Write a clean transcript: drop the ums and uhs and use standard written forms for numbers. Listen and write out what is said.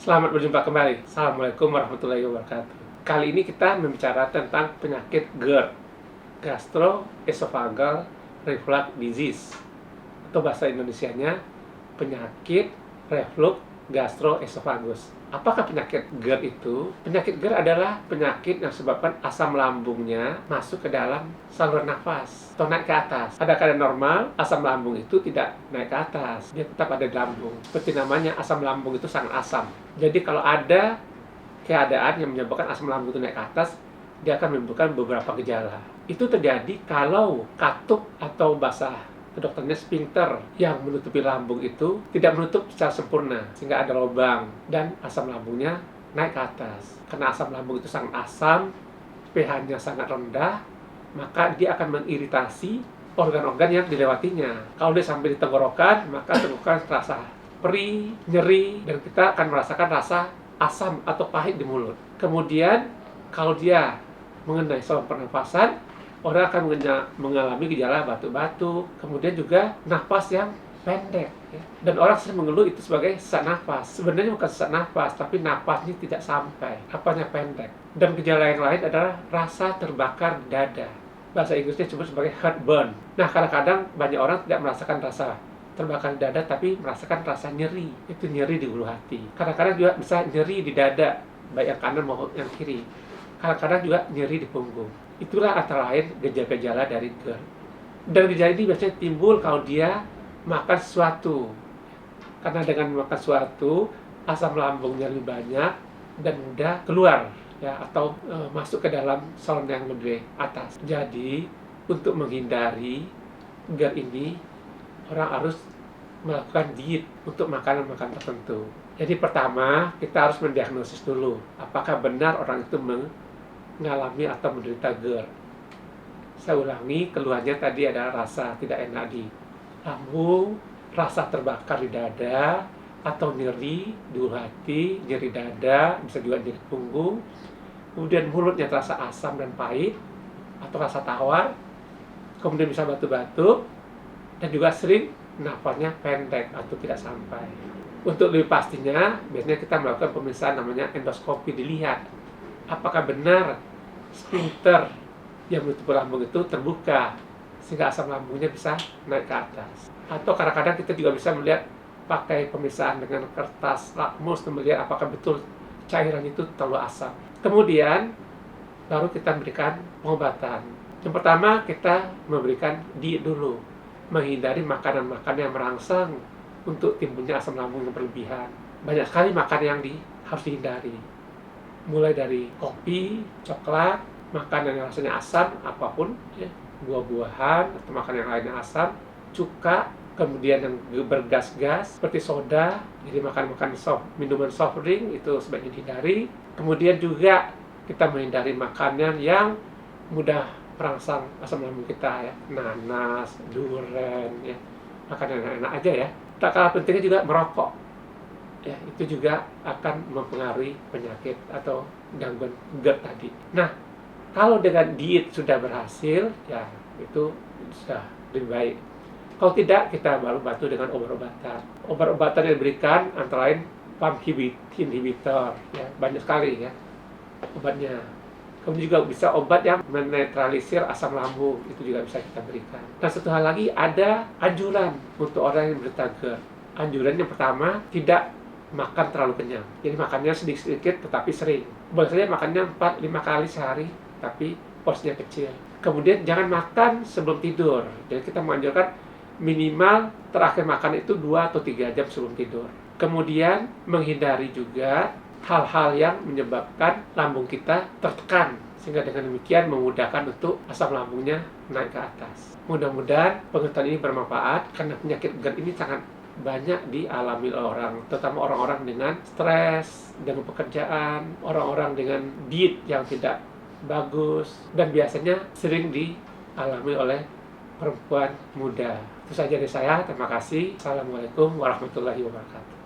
Selamat berjumpa kembali. Assalamualaikum warahmatullahi wabarakatuh. Kali ini kita membicarakan tentang penyakit GERD, Gastroesophageal Reflux Disease, atau bahasa Indonesianya penyakit reflux gastroesophagus. Apakah penyakit GERD itu? Penyakit GERD adalah penyakit yang sebabkan asam lambungnya masuk ke dalam saluran nafas atau naik ke atas. Pada keadaan normal, asam lambung itu tidak naik ke atas, dia tetap ada di lambung. Seperti namanya, asam lambung itu sangat asam. Jadi kalau ada keadaan yang menyebabkan asam lambung itu naik ke atas, dia akan menimbulkan beberapa gejala. Itu terjadi kalau katup atau bahasa dokternya sphincter yang menutupi lambung itu tidak menutup secara sempurna, sehingga ada lubang dan asam lambungnya naik ke atas. Karena asam lambung itu sangat asam, pH-nya sangat rendah, maka dia akan mengiritasi organ-organ yang dilewatinya. Kalau dia sampai di tenggorokan, maka tenggorokan terasa perih, nyeri, dan kita akan merasakan rasa asam atau pahit di mulut. Kemudian kalau dia mengenai saluran pernafasan, orang akan mengalami gejala batuk-batuk, kemudian juga napas yang pendek. Ya. Dan orang sering mengeluh itu sebagai sesak nafas. Sebenarnya bukan sesak nafas, tapi napasnya tidak sampai, napasnya pendek. Dan gejala yang lain adalah rasa terbakar di dada. Bahasa Inggrisnya disebut sebagai heartburn. Nah, kadang-kadang banyak orang tidak merasakan rasa terbakar di dada, tapi merasakan rasa nyeri. Itu nyeri di ulu hati. Kadang-kadang juga bisa nyeri di dada, baik yang kanan maupun yang kiri. Kadang-kadang juga nyeri di punggung. Itulah antara lain gejala-gejala dari GERD. Dan gejala ini biasanya timbul kalau dia makan sesuatu. Karena dengan makan sesuatu, asam lambungnya lebih banyak dan mudah keluar, ya, atau masuk ke dalam saluran yang lebih atas. Jadi, untuk menghindari GERD ini, orang harus melakukan diet untuk makanan-makanan tertentu. Jadi pertama, kita harus mendiagnosis dulu apakah benar orang itu mengalami atau menderita GERD. Saya ulangi, keluhannya tadi ada rasa tidak enak di lambung, rasa terbakar di dada, atau nyeri di ulu hati, nyeri dada, bisa juga nyeri punggung, kemudian mulutnya terasa asam dan pahit, atau rasa tawar, kemudian bisa batuk-batuk, dan juga sering nafasnya pendek atau tidak sampai. Untuk lebih pastinya, biasanya kita melakukan pemeriksaan namanya endoskopi, dilihat apakah benar sphincter yang menutupi lambung itu terbuka sehingga asam lambungnya bisa naik ke atas. Atau kadang-kadang kita juga bisa melihat pakai pemeriksaan dengan kertas lakmus untuk melihat apakah betul cairan itu terlalu asam. Kemudian baru kita berikan pengobatan. Yang pertama, kita memberikan diet dulu, menghindari makanan-makanan yang merangsang untuk timbulnya asam lambung yang berlebihan. Banyak sekali makanan yang harus dihindari, mulai dari kopi, coklat, makanan yang rasanya asam, apapun, ya, buah-buahan, atau makanan yang lainnya asam, cuka, kemudian yang bergas-gas, seperti soda, jadi makan-makan minuman soft drink, itu sebaiknya dihindari. Kemudian juga kita menghindari makanan yang mudah merangsang asam lambung kita, ya, nanas, durian, ya, makanan yang enak aja, ya. Tak kalah pentingnya juga merokok. Ya, itu juga akan mempengaruhi penyakit atau gangguan GERD tadi. Nah, kalau dengan diet sudah berhasil, ya itu sudah lebih baik. Kalau tidak, kita baru bantu dengan obat-obatan. Obat-obatan yang diberikan antara lain pump inhibitor, ya, banyak sekali, ya, obatnya. Kemudian juga bisa obat yang menetralisir asam lambung, itu juga bisa kita berikan. Nah, satu hal lagi, ada anjuran untuk orang yang menderita GERD. Anjuran yang pertama, tidak makan terlalu kenyang. Jadi makannya sedikit-sedikit tetapi sering. Biasanya makannya 4-5 kali sehari, tapi porsinya kecil. Kemudian jangan makan sebelum tidur. Jadi kita menganjurkan minimal terakhir makan itu 2 atau 3 jam sebelum tidur. Kemudian menghindari juga hal-hal yang menyebabkan lambung kita tertekan, sehingga dengan demikian memudahkan untuk asam lambungnya naik ke atas. Mudah-mudahan pengetahuan ini bermanfaat, karena penyakit GERD ini sangat banyak dialami orang, terutama orang-orang dengan stres, dengan pekerjaan, orang-orang dengan diet yang tidak bagus, dan biasanya sering dialami oleh perempuan muda. Itu saja dari saya, terima kasih. Assalamualaikum warahmatullahi wabarakatuh.